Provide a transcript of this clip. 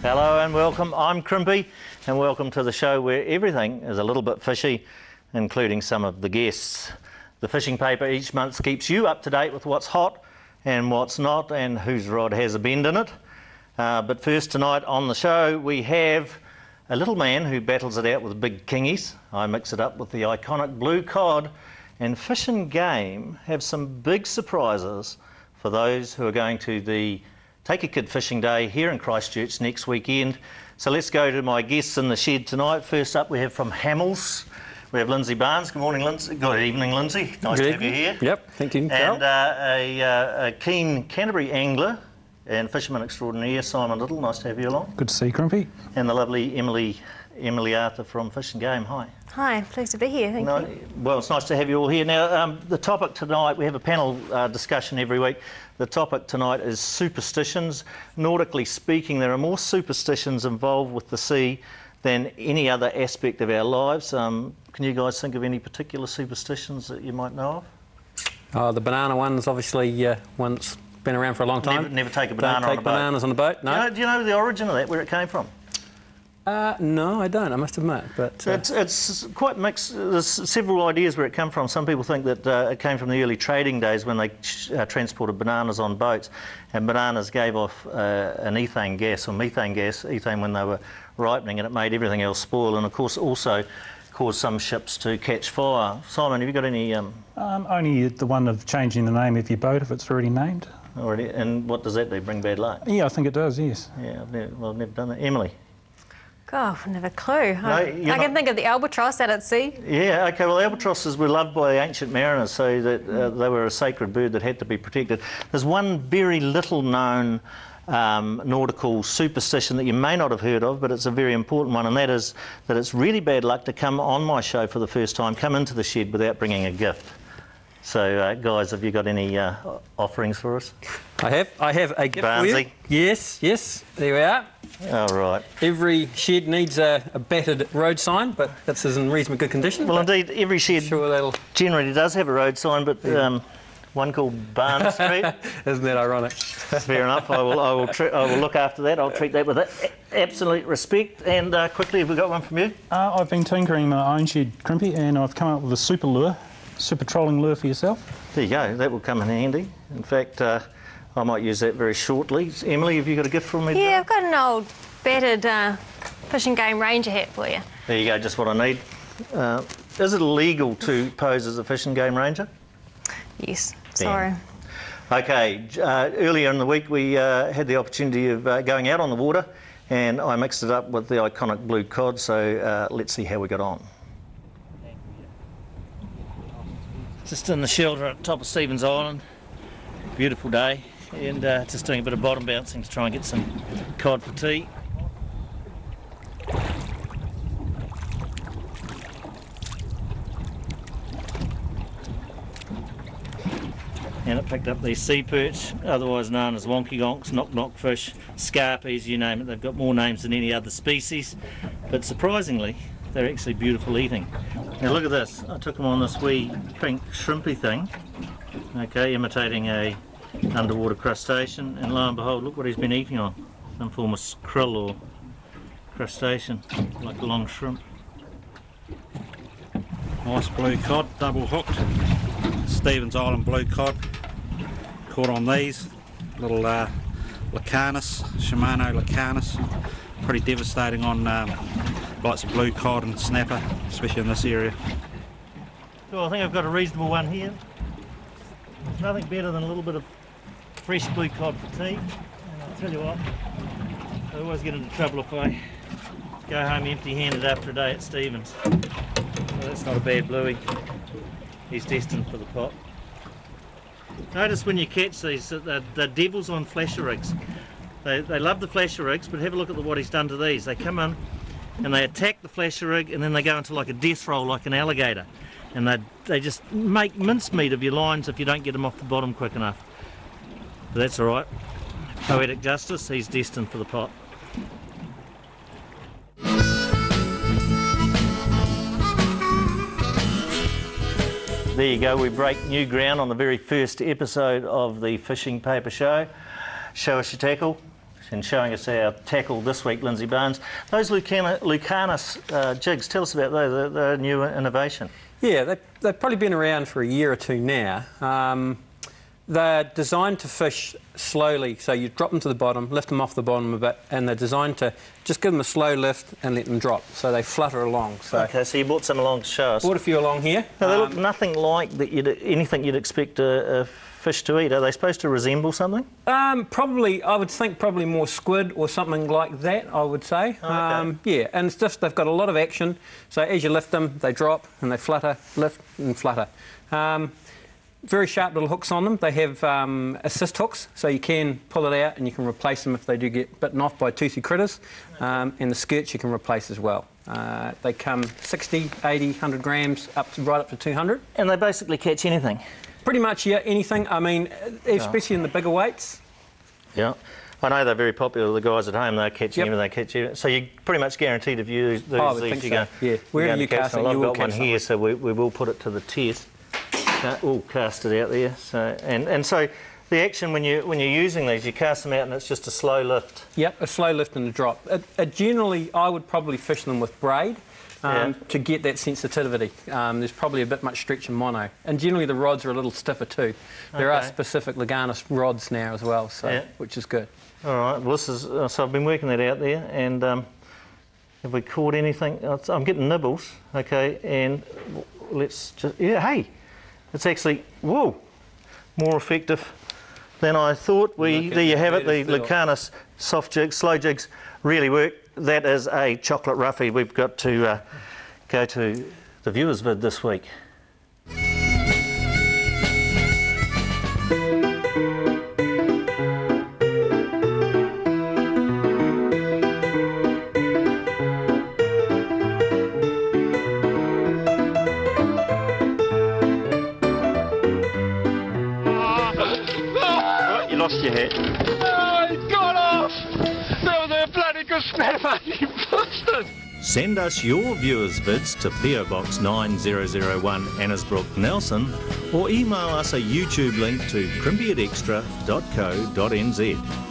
Hello and welcome. I'm Crimpy, and welcome to the show where everything is a little bit fishy, including some of the guests. The fishing paper each month keeps you up to date with what's hot and what's not, and whose rod has a bend in it. But first tonight on the show we have a little man who battles it out with big kingies. I mix it up with the iconic Blue Cod, and Fish and Game have some big surprises for those who are going to the Take a Kid Fishing Day here in Christchurch next weekend. So let's go to my guests in the shed tonight. First up we have from Hamils, we have Lynsey Barnes. Good morning, Lynsey. Good evening, Lynsey. Nice to have you here. Yep, thank you. And a keen Canterbury angler and fisherman extraordinaire, Simon Little. Nice to have you along. Good to see you, Crimpy. And the lovely Emily Arthur from Fish and Game. Hi. Hi, pleased to be here, thank you. Well, it's nice to have you all here. Now, the topic tonight, we have a panel discussion every week. The topic tonight is superstitions. Nautically speaking, there are more superstitions involved with the sea than any other aspect of our lives. Can you guys think of any particular superstitions that you might know of? The banana one's obviously one's been around for a long time. Never take a banana on a boat. Don't take bananas on the boat, no. Do you know the origin of that, where it came from? No, I don't, I must admit. But It's quite mixed. There's several ideas where it came from. Some people think that it came from the early trading days when they transported bananas on boats, and bananas gave off an ethane gas, or methane gas, ethane when they were ripening, and it made everything else spoil, and of course also caused some ships to catch fire. Simon, have you got any... Only the one of changing the name of your boat if it's already named. Already, and what does that do? Bring bad luck? Yeah, I think it does, yes. Yeah, I've never done that. Emily? God, I've never a clue. I can think of the albatross out at sea. Yeah, okay, well, albatrosses were loved by ancient mariners, so that they were a sacred bird that had to be protected. There's one very little known nautical superstition that you may not have heard of, but it's a very important one, and that is that it's really bad luck to come on my show for the first time, come into the shed without bringing a gift. So, guys, have you got any offerings for us? I have a gift Barnesy. for you. Yes, there we are. All right. Every shed needs a battered road sign, but this is in reasonably good condition. Well, indeed, every shed generally does have a road sign, but one called Barnes Street. Isn't that ironic? Fair enough. I will look after that. I'll treat that with absolute respect. And quickly, have we got one from you? I've been tinkering my own shed, Crimpy, and I've come up with a super lure, super trolling lure for yourself. There you go. That will come in handy. In fact, I might use that very shortly. Emily, have you got a gift for me? Yeah, I've got an old battered Fish and Game Ranger hat for you. There you go, just what I need. Is it illegal to pose as a Fish and Game Ranger? Yes, sorry. Okay, earlier in the week we had the opportunity of going out on the water, and I mixed it up with the iconic Blue Cod, so let's see how we got on. Just in the shelter at the top of Stevens Island. Beautiful day, and just doing a bit of bottom bouncing to try and get some cod for tea. And it picked up these sea perch, otherwise known as wonky gonks, knock-knock fish, scarpies, you name it. They've got more names than any other species, but surprisingly they're actually beautiful eating. Now look at this, I took them on this wee pink shrimpy thing, okay, imitating a underwater crustacean, and lo and behold, look what he's been eating on. Some form of krill or crustacean, like a long shrimp. Nice blue cod, double hooked. Stevens Island blue cod. Caught on these. Little Lacanus, Shimano Lacanus. Pretty devastating on lots of blue cod and snapper, especially in this area. So I think I've got a reasonable one here. There's nothing better than a little bit of fresh blue cod for tea. And I'll tell you what, I always get into trouble if I go home empty-handed after a day at Stevens. So that's not a bad bluey. He's destined for the pot. Notice when you catch these, they're devils on flasher rigs. They love the flasher rigs, but have a look at what he's done to these. They come in and they attack the flasher rig, and then they go into like a death roll like an alligator. And they just make mincemeat of your lines if you don't get them off the bottom quick enough. But that's all right. Poetic justice, he's destined for the pot. There you go, we break new ground on the very first episode of the Fishing Paper Show. Show us your tackle, and showing us our tackle this week, Lynsey Barnes. Those Lucanus jigs, tell us about those. They're a new innovation. Yeah, they've probably been around for a year or two now. They're designed to fish slowly, so you drop them to the bottom, lift them off the bottom a bit, and they're designed to just give them a slow lift and let them drop, so they flutter along. So okay, so you brought some along to show us. Brought a few along here. Now, they look nothing like that. Anything you'd expect a fish to eat. Are they supposed to resemble something? Probably, I would think probably more squid or something like that, I would say. Okay. Yeah, and it's just they've got a lot of action, so as you lift them, they drop and they flutter, lift and flutter. Very sharp little hooks on them. They have assist hooks, so you can pull it out and you can replace them if they do get bitten off by toothy critters. And the skirts you can replace as well. They come 60, 80, 100 grams, right up to 200. And they basically catch anything? Pretty much, yeah, anything. I mean, especially in the bigger weights. Yeah. I know they're very popular with the guys at home. They're catching everything, they catch you. So you're pretty much guaranteed if you use these. I would think so. Yeah, wherever you cast it, you will catch one here, so we will put it to the test. We'll cast it out there. So and so the action when you're using these, you cast them out and it's just a slow lift. Yep, a slow lift and a drop. Generally, I would probably fish them with braid to get that sensitivity. There's probably a bit much stretch in mono, and generally the rods are a little stiffer too. There are specific Lucanus rods now as well, so which is good. All right. Well, this is so I've been working that out there, and have we caught anything? I'm getting nibbles. Okay, and let's just hey. It's actually, whoa, more effective than I thought. There you have it, the Lucanus soft jigs, slow jigs really work. That is a chocolate roughie. We've got to go to the viewers' vid this week. Lost your hat. Oh, he got off! That was a bloody good snapper, you bastard! Send us your viewers' vids to PO Box 9001 Annesbrook, Nelson, or email us a YouTube link to crimpy@extra.co.nz.